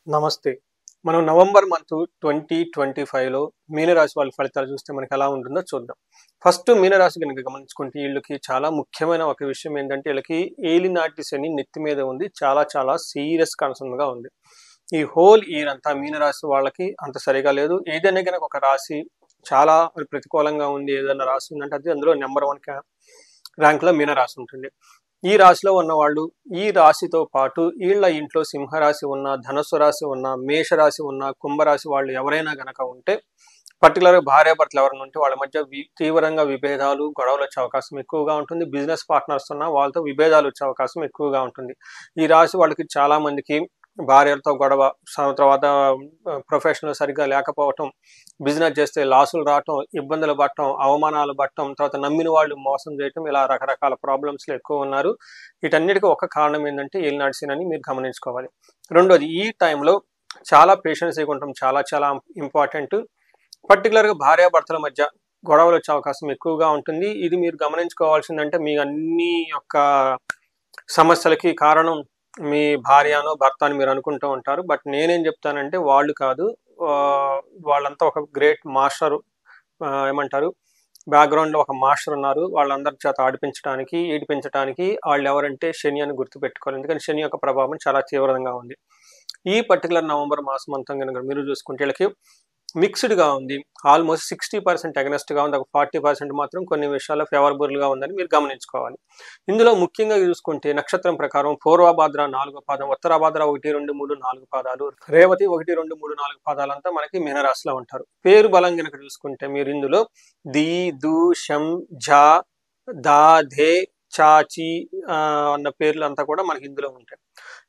నమస్తే. మనం November month 2025లో మీనరాశి వాళ్ళ ఫలితాలు చూస్తే మనకి ఎలా ఉంటుందో చూద్దాం. ఫస్ట్ మీనరాశి గనుక గమనించుకుంటే ఈళ్ళకి చాలా ముఖ్యమైన ఒక విషయం ఏంటంటే ఈళ్ళకి ఏలినాటి శని నెత్తి మీద ఉంది. చాలా చాలా సీరియస్ కన్సర్న్‌గా ఉంది. ఈ హోల్ ఇయర్ అంతా మీనరాశి వాళ్ళకి అంత సరిగా లేదు. ఏదైనా గనక ఒక రాశి చాలా ప్రతికూలంగా ఉంది. ఏదైనా రాశి ఉందంటే అది అందులో నంబర్ 1 ర్యాంక్‌లో మీనరాశి ఉంటుంది. ఈ రాశిలో ఉన్నవాళ్ళు ఈ రాశితో పాటు ఈళ్ళ ఇంట్లో సింహరాశి ఉన్న, ధనుస్సు రాశి ఉన్న, మేషరాశి ఉన్న, కుంభరాశి వాళ్ళు ఎవరైనా గనక ఉంటే పర్టిక్యులర్‌గా భార్యాభర్తలు ఎవరైనా ఉంటే వాళ్ళ మధ్య తీవ్రంగా విభేదాలు, గొడవలొచ్చే అవకాశం ఎక్కువగా ఉంటుంది. బిజినెస్ పార్ట్నర్స్ ఉన్న వాళ్ళతో విభేదాలొచ్చే అవకాశం ఎక్కువగా ఉంటుంది. ఈ రాశి వాళ్ళకి చాలా మందికి భార్యలతో గొడవ, తర్వాత ప్రొఫెషన్‌లో సరిగ్గా లేకపోవటం, బిజినెస్ చేస్తే లాసులు రావటం, ఇబ్బందులు పడటం, అవమానాలు పడటం, తర్వాత నమ్మిన వాళ్ళు మోసం చేయటం ఇలా రకరకాల ప్రాబ్లమ్స్‌లో ఎక్కువున్నారు. వీటన్నిటికి ఒక కారణం ఏందంటే ఏలినాటి శని అని మీరు గమనించుకోవాలి. రెండోది ఈ టైంలో చాలా పేషెన్సీగా ఉండటం చాలా చాలా ఇంపార్టెంట్. పర్టిక్యులర్‌గా భార్యాభర్తల మధ్య గొడవలొచ్చే అవకాశం ఎక్కువగా ఉంటుంది. ఇది మీరు గమనించుకోవాల్సిందంటే మీ అన్ని యొక్క సమస్యలకి కారణం మీ భార్యనో, భర్త అని మీరు అనుకుంటూ ఉంటారు. బట్ నేనేం చెప్తానంటే వాళ్ళు కాదు. వాళ్ళంతా ఒక గ్రేట్ మాస్టరు. ఏమంటారు? బ్యాక్‌గ్రౌండ్‌లో ఒక మాస్టర్ ఉన్నారు. వాళ్ళందరి చేత ఆడిపించడానికి, ఈడిపించడానికి ఆళ్ళెవరంటే శని అని గుర్తుపెట్టుకోవాలి. ఎందుకంటే శని యొక్క ప్రభావం చాలా తీవ్రంగా ఉంది. ఈ పర్టిక్యులర్ నవంబర్ మాసం అంతా గనుక మీరు చూసుకుంటే ఈళ్ళకి మిక్స్డ్‌గా ఉంది. ఆల్‌మోస్ట్ 60% అగెనెస్ట్‌గా ఉంది. ఒక 40% మాత్రం కొన్ని విషయాల్లో ఫేవరబుల్‌గా ఉందని మీరు గమనించుకోవాలి. ఇందులో ముఖ్యంగా చూసుకుంటే నక్షత్రం ప్రకారం పూర్వభాద్ర 4వ పాదం, ఉత్తరాభాద్ర 1, 2, 3, 4 పాదాలు, రేవతి 1, 2, 3, 4 పాదాలంతా మనకి మీనరాశిలో ఉంటారు. పేరు బలం గనక చూసుకుంటే మీరు ఇందులో ది, దు, షం, ఝ, దా, ధే, చా, చి అన్న పేర్లంతా కూడా మనకి ఇందులో ఉంటాయి.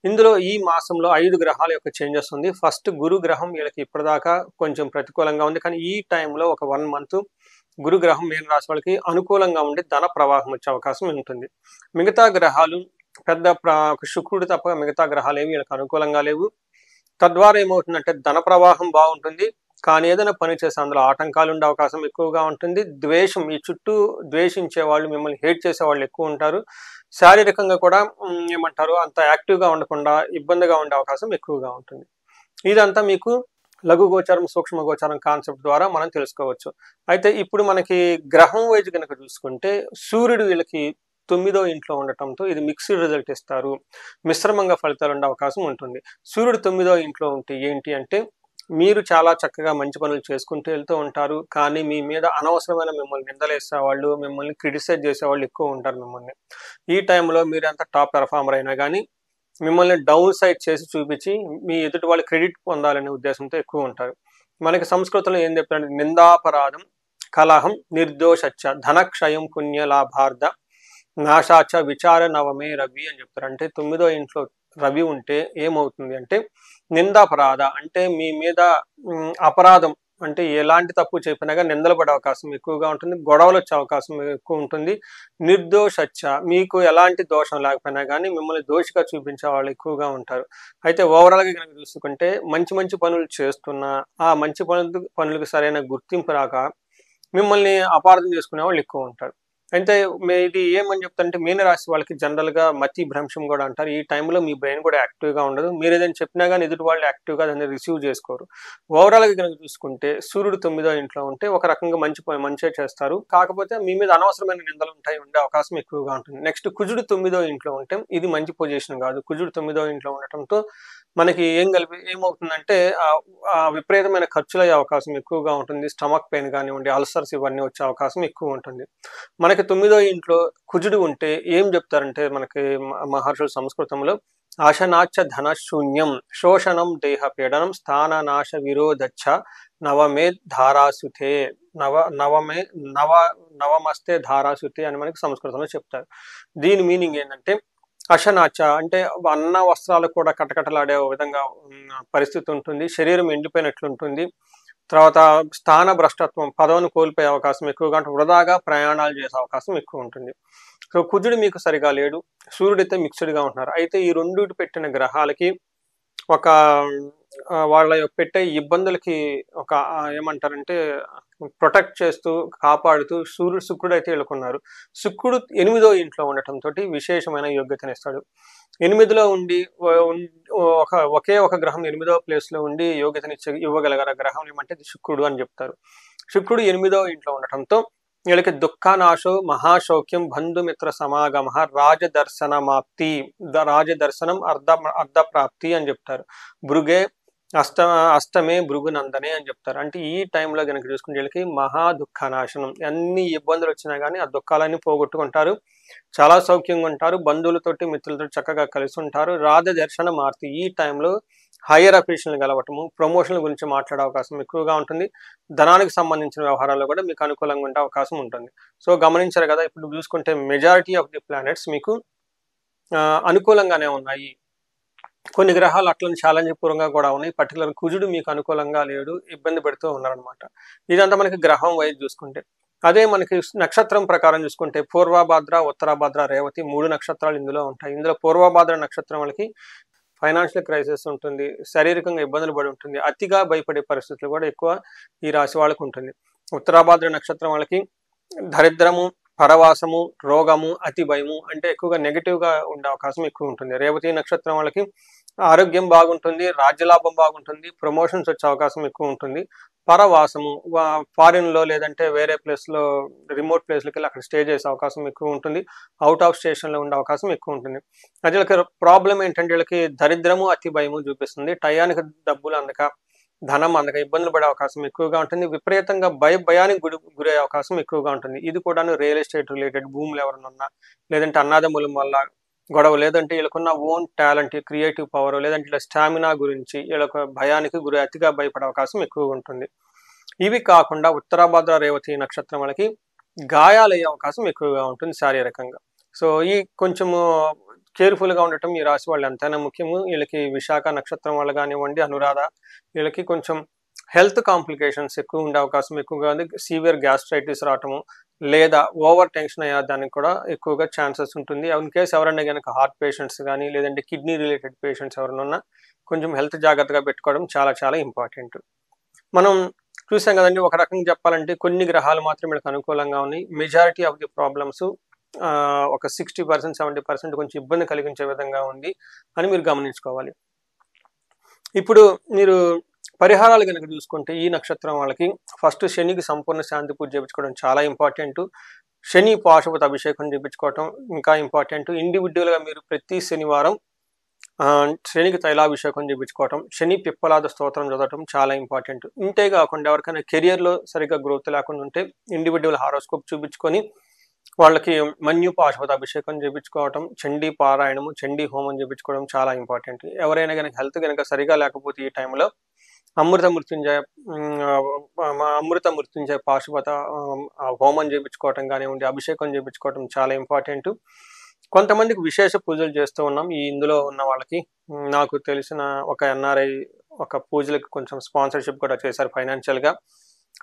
ఇందులో ఈ మాసంలో 5 గ్రహాల యొక్క చేంజెస్ ఉంది. ఫస్ట్ గురు గ్రహం వీళ్ళకి ఇప్పటిదాకా కొంచెం ప్రతికూలంగా ఉంది. కానీ ఈ టైంలో ఒక 1 మంత్ గురు గ్రహం మీన రాశి వాళ్ళకి అనుకూలంగా ఉండి ధన ప్రవాహం వచ్చే అవకాశం ఉంటుంది. మిగతా గ్రహాలు పెద్ద శుక్రుడు తప్ప మిగతా గ్రహాలేవి వీళ్ళకి అనుకూలంగా లేవు. తద్వారా ఏమవుతుందంటే ధన ప్రవాహం బాగుంటుంది. కానీ ఏదైనా పని చేస్తే అందులో ఆటంకాలు ఉండే అవకాశం ఎక్కువగా ఉంటుంది. ద్వేషం, మీ చుట్టూ ద్వేషించే వాళ్ళు, మిమ్మల్ని హేట్ చేసేవాళ్ళు ఎక్కువ ఉంటారు. శారీరకంగా కూడా ఏమంటారు అంత యాక్టివ్‌గా ఉండకుండా ఇబ్బందిగా ఉండే అవకాశం ఎక్కువగా ఉంటుంది. ఇదంతా మీకు లఘు గోచారం, సూక్ష్మ గోచారం కాన్సెప్ట్ ద్వారా మనం తెలుసుకోవచ్చు. అయితే ఇప్పుడు మనకి గ్రహం వైజ్ గనక చూసుకుంటే సూర్యుడు వీళ్ళకి 9దో ఇంట్లో ఉండటంతో ఇది మిక్స్డ్ రిజల్ట్ ఇస్తారు. మిశ్రమంగా ఫలితాలు ఉండే అవకాశం ఉంటుంది. సూర్యుడు 9దో ఇంట్లో ఉంటే ఏంటి అంటే మీరు చాలా చక్కగా మంచి పనులు చేసుకుంటూ వెళ్తూ ఉంటారు. కానీ మీ మీద అనవసరమైన మిమ్మల్ని నిందలేసేవాళ్ళు, మిమ్మల్ని క్రిటిసైజ్ చేసేవాళ్ళు ఎక్కువ ఉంటారు మిమ్మల్ని. ఈ టైంలో మీరెంత టాప్ పెర్ఫార్మర్ అయినా గానీ మిమ్మల్ని డౌన్ సైడ్ చేసి చూపించి మీ ఎదుటి వాళ్ళు క్రెడిట్ పొందాలనే ఉద్దేశంతో ఎక్కువ ఉంటారు. మనకి సంస్కృతంలో ఏం చెప్తారంటే నిందాపరాధం, కలహం, నిర్దోషచ్చ, ధనక్షయం, పుణ్యలాభార్థ, నాశాచ, విచార నవమే రవి అని చెప్తారు. అంటే 9దో ఇంట్లో రవి ఉంటే ఏమవుతుంది అంటే నిందాపరాధ అంటే మీ మీద అపరాధం అంటే ఎలాంటి తప్పు చెప్పినా గాని నిందలు పడే అవకాశం ఎక్కువగా ఉంటుంది. గొడవలు వచ్చే అవకాశం ఎక్కువ ఉంటుంది. నిర్దోషచ్చ మీకు ఎలాంటి దోషం లేకపోయినా గానీ మిమ్మల్ని దోషిగా చూపించే వాళ్ళు ఎక్కువగా ఉంటారు. అయితే ఓవరాల్‌గా గనక చూసుకుంటే మంచి మంచి పనులు చేస్తున్నా ఆ మంచి పనులకు సరైన గుర్తింపు రాక మిమ్మల్ని అపార్థం చేసుకునే వాళ్ళు ఎక్కువ ఉంటారు. అయితే ఇది ఏమని చెప్తారంటే మీనరాశి వాళ్ళకి జనరల్‌గా మతి భ్రంశం కూడా అంటారు. ఈ టైంలో మీ బ్రెయిన్ కూడా యాక్టివ్‌గా ఉండదు. మీరేదైనా చెప్పినా గాని ఎదుటి వాళ్ళు యాక్టివ్‌గా దాన్ని రిసీవ్ చేసుకోరు. ఓవరాల్‌గా గనక చూసుకుంటే సూర్యుడు 9దో ఇంట్లో ఉంటే ఒక రకంగా మంచే చేస్తారు. కాకపోతే మీ మీద అనవసరమైన నిందలు ఉండే అవకాశం ఎక్కువగా ఉంటుంది. నెక్స్ట్ కుజుడు 9దో ఇంట్లో ఉంటే ఇది మంచి పొజిషన్ కాదు. కుజుడు 9దో ఇంట్లో ఉండటంతో మనకి ఏమవుతుందంటే విపరీతమైన ఖర్చులయ్యే అవకాశం ఎక్కువగా ఉంటుంది. స్టమక్ పెయిన్ కానివ్వండి, అల్సర్స్ ఇవన్నీ వచ్చే అవకాశం ఎక్కువ ఉంటుంది. మనకి 9దో ఇంట్లో కుజుడు ఉంటే ఏం చెప్తారంటే మనకి మహర్షులు సంస్కృతంలో ఆశనాచ ధన శూన్యం శోషణం దేహ పీడనం స్థాననాశ విరోధచ్చ నవమే ధారాసుతే నవమే నవమస్తే ధారాసుతే అని మనకి సంస్కృతంలో చెప్తారు. దీని మీనింగ్ ఏంటంటే అశనాచ అంటే అన్న వస్త్రాలు కూడా కటకటలాడే విధంగా పరిస్థితి ఉంటుంది. శరీరం ఎండిపోయినట్లుంటుంది. తర్వాత స్థాన భ్రష్టత్వం, పదవిని కోల్పోయే అవకాశం ఎక్కువగా ఉంటుంది. వృధాగా ప్రయాణాలు చేసే అవకాశం ఎక్కువ ఉంటుంది. సో కుజుడు మీకు సరిగా లేడు. సూర్యుడైతే మిక్స్డ్‌గా ఉంటున్నారు. అయితే ఈ రెండిటి పెట్టిన గ్రహాలకి ఒక వాళ్ళ పెట్టే ఇబ్బందులకి ఒక ఏమంటారంటే ప్రొటెక్ట్ చేస్తూ, కాపాడుతూ శుక్రుడైతే వీళ్ళకున్నారు. శుక్రుడు 8దో ఇంట్లో ఉండటంతోటి విశేషమైన యోగ్యతనిస్తాడు. 8లో ఒకే ఒక గ్రహం 8వ ప్లేస్ లో ఉండి ఇవ్వగలగల గ్రహం ఏమంటే ఇది శుక్రుడు అని చెప్తారు. శుక్రుడు 8వ ఇంట్లో ఉండటంతో వీళ్ళకి దుఃఖానాశో మహాశౌక్యం బంధుమిత్ర సమాగమ రాజదర్శనమాప్తి రాజదర్శనం అర్ధ ప్రాప్తి అని చెప్తారు. భృగే అష్టమే భృగు నందనే అని చెప్తారు. అంటే ఈ టైంలో కనుక చూసుకునే వీళ్ళకి మహా దుఃఖనాశనం, అన్ని ఇబ్బందులు వచ్చినా కానీ ఆ దుఃఖాలన్నీ పోగొట్టుకుంటారు, చాలా సౌఖ్యంగా ఉంటారు, బంధువులతోటి మిత్రులతో చక్కగా కలిసి ఉంటారు. రాజదర్శన మార్తి ఈ టైంలో హైయర్ అఫీషియల్ కలవటము, ప్రమోషన్ల గురించి మాట్లాడే అవకాశం ఎక్కువగా ఉంటుంది. ధనానికి సంబంధించిన వ్యవహారాల్లో కూడా మీకు అనుకూలంగా ఉండే అవకాశం ఉంటుంది. సో గమనించారు కదా, ఇప్పుడు చూసుకుంటే మెజారిటీ ఆఫ్ ది ప్లానెట్స్ మీకు అనుకూలంగానే ఉన్నాయి. కొన్ని గ్రహాలు అట్లని ఛాలెంజ్ పూర్వంగా కూడా ఉన్నాయి. పర్టికులర్ కుజుడు మీకు అనుకూలంగా లేడు, ఇబ్బంది పెడుతూ ఉన్నారనమాట. ఇదంతా మనకి గ్రహం వైజ్ చూసుకుంటే. అదే మనకి నక్షత్రం ప్రకారం చూసుకుంటే పూర్వభాద్ర, ఉత్తరాభాద్ర, రేవతి 3 నక్షత్రాలు ఇందులో ఉంటాయి. ఇందులో పూర్వభాద్ర నక్షత్రం వాళ్ళకి ఫైనాన్షియల్ క్రైసిస్ ఉంటుంది, శారీరకంగా ఇబ్బందులు పడి ఉంటుంది, అతిగా భయపడే పరిస్థితులు కూడా ఎక్కువ ఈ రాశి వాళ్ళకు ఉంటుంది. ఉత్తరాభాద్ర నక్షత్రం వాళ్ళకి దరిద్రము, పరవాసము, రోగము, అతి భయము అంటే ఎక్కువగా నెగిటివ్గా ఉండే అవకాశం ఎక్కువ ఉంటుంది. రేవతి నక్షత్రం వాళ్ళకి ఆరోగ్యం బాగుంటుంది, రాజ్యలాభం బాగుంటుంది, ప్రమోషన్స్ వచ్చే అవకాశం ఎక్కువ ఉంటుంది. పరవాసము ఫారిన్లో లేదంటే వేరే ప్లేస్లో రిమోట్ ప్లేస్లకి వెళ్ళి అక్కడ స్టే చేసే అవకాశం ఎక్కువ ఉంటుంది, అవుట్ ఆఫ్ స్టేషన్లో ఉండే అవకాశం ఎక్కువ ఉంటుంది. అది వీళ్ళకి ప్రాబ్లం ఏంటంటే వీళ్ళకి దరిద్రము, అతి భయము చూపిస్తుంది. టయానికి డబ్బులు అందక, ధనం అందక ఇబ్బందులు పడే అవకాశం ఎక్కువగా ఉంటుంది. విపరీతంగా భయానికి గురయ్యే అవకాశం ఎక్కువగా ఉంటుంది. ఇది కూడాను రియల్ ఎస్టేట్ రిలేటెడ్, భూములు ఎవరైనా ఉన్నా, లేదంటే అన్నాదమ్ముల వల్ల గొడవ, లేదంటే వీళ్ళకున్న ఓన్ టాలెంట్, క్రియేటివ్ పవర్, లేదంటే ఇలా స్టామినా గురించి వీళ్ళకు భయానికి గురి, అతిగా భయపడే అవకాశం ఎక్కువగా ఉంటుంది. ఇవి కాకుండా ఉత్తరాభాద్ర, రేవతి నక్షత్రం వాళ్ళకి గాయాలయ్యే అవకాశం ఎక్కువగా ఉంటుంది శారీరకంగా. సో ఈ కొంచెము కేర్ఫుల్గా ఉండటం ఈ రాశి వాళ్ళు ఎంతైనా ముఖ్యము. వీళ్ళకి విశాఖ నక్షత్రం వాళ్ళు కానివ్వండి, అనురాధ, వీళ్ళకి కొంచెం హెల్త్ కాంప్లికేషన్స్ ఎక్కువ ఉండే అవకాశం ఎక్కువగా ఉంది. సివియర్ గ్యాస్ట్రైటిస్ రావటము, లేదా ఓవర్ టెన్షన్ అయ్యేదానికి కూడా ఎక్కువగా ఛాన్సెస్ ఉంటుంది. ఇన్ కేసు ఎవరైనా కనుక హార్ట్ పేషెంట్స్ కానీ, లేదంటే కిడ్నీ రిలేటెడ్ పేషెంట్స్ ఎవరైనా ఉన్నా కొంచెం హెల్త్ జాగ్రత్తగా పెట్టుకోవడం చాలా చాలా ఇంపార్టెంట్. మనం చూసాం కదండి, ఒక రకంగా చెప్పాలంటే కొన్ని గ్రహాలు మాత్రం వీళ్ళకి అనుకూలంగా ఉన్నాయి. మెజారిటీ ఆఫ్ ది ప్రాబ్లమ్స్ ఒక 60%, 70% కొంచెం ఇబ్బంది కలిగించే విధంగా ఉంది అని మీరు గమనించుకోవాలి. ఇప్పుడు మీరు పరిహారాలు కనుక చూసుకుంటే ఈ నక్షత్రం వాళ్ళకి ఫస్ట్ శనికి సంపూర్ణ శాంతి పూజ చేయించుకోవడం చాలా ఇంపార్టెంట్. శని పాశుపత అభిషేకం చేయించుకోవటం ఇంకా ఇంపార్టెంట్. ఇండివిజువల్గా మీరు ప్రతి శనివారం శనికి తైలాభిషేకం చేయించుకోవటం, శని పిప్పలాద స్తోత్రం చదవటం చాలా ఇంపార్టెంట్. ఇంతే కాకుండా ఎవరికైనా కెరియర్లో సరిగ్గా గ్రోత్ లేకుండా ఉంటే ఇండివిజువల్ హారోస్కోప్ చూపించుకొని వాళ్ళకి మన్యు పాశుపత అభిషేకం చేయించుకోవటం, చండీ పారాయణము, చండీ హోమం చేయించుకోవడం చాలా ఇంపార్టెంట్. ఎవరైనా కనుక హెల్త్ కనుక సరిగా లేకపోతే ఈ టైంలో అమృత మృత్యుంజయ పాశుపత హోమం చేయించుకోవటం కానివ్వండి, అభిషేకం చేయించుకోవటం చాలా ఇంపార్టెంట్. కొంతమందికి విశేష పూజలు చేస్తూ ఉన్నాం. ఇందులో ఉన్న వాళ్ళకి నాకు తెలిసిన ఒక ఎన్ఆర్ఐ ఒక పూజలకు కొంచెం స్పాన్సర్షిప్ కూడా చేశారు ఫైనాన్షియల్గా.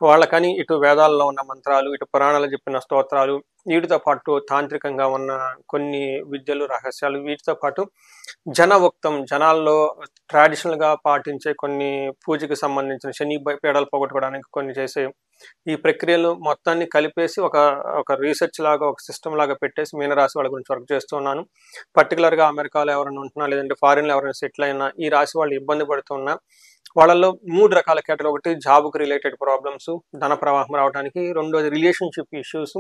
వాళ్ళకని ఇటు వేదాల్లో ఉన్న మంత్రాలు, ఇటు పురాణాలు చెప్పిన స్తోత్రాలు, వీటితో పాటు తాంత్రికంగా ఉన్న కొన్ని విద్యలు, రహస్యాలు, వీటితో పాటు జనవక్తం, జనాల్లో ట్రెడిషనల్గా పాటించే కొన్ని పూజకి సంబంధించిన శని పీడలు పోగొట్టుకోవడానికి కొన్ని చేసే ఈ ప్రక్రియలు మొత్తాన్ని కలిపేసి ఒక రీసెర్చ్ లాగా, ఒక సిస్టమ్ లాగా పెట్టేసి మీనరాశి వాళ్ళ గురించి వర్క్ చేస్తున్నాను. పర్టికులర్గా అమెరికాలో ఎవరైనా ఉంటున్నా, లేదంటే ఫారిన్లో ఎవరైనా సెటిల్ అయినా, ఈ రాశి వాళ్ళు ఇబ్బంది పడుతున్నా వాళ్ళల్లో 3 రకాల కేటగిరీ. ఒకటి జాబ్కి రిలేటెడ్ ప్రాబ్లమ్స్, ధన ప్రవాహం రావడానికి. రెండోది రిలేషన్షిప్ ఇష్యూస్,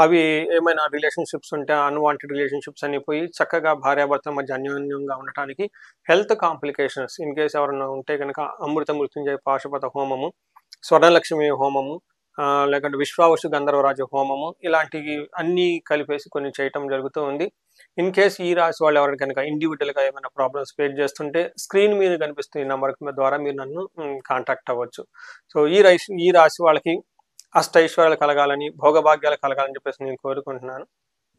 అవి ఏమైనా రిలేషన్షిప్స్ ఉంటే అన్వాంటెడ్ రిలేషన్షిప్స్ అని పోయి చక్కగా భార్యాభర్తల మధ్య అన్యోన్యంగా ఉండటానికి. హెల్త్ కాంప్లికేషన్స్ ఇన్ కేసు ఎవరైనా ఉంటే కనుక అమృత మృత్యుంజయ పాశుపత హోమము, స్వర్ణలక్ష్మి హోమము, లేకుంటే విశ్వావసు గంధర్వరాజు హోమము, ఇలాంటివి అన్నీ కలిపేసి కొన్ని చేయటం జరుగుతూ ఉంది. ఇన్ కేసు ఈ రాశి వాళ్ళు ఎవరైనా కనుక ఇండివిజువల్గా ఏమైనా ప్రాబ్లమ్స్ ఫేస్ చేస్తుంటే స్క్రీన్ మీద కనిపిస్తున్న ఈ నెంబర్ ద్వారా మీరు నన్ను కాంటాక్ట్ అవ్వచ్చు. సో ఈ రాశి వాళ్ళకి అష్టైశ్వర్యాలు కలగాలని, భోగభాగ్యాలు కలగాలని చెప్పేసి నేను కోరుకుంటున్నాను.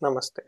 నమస్తే.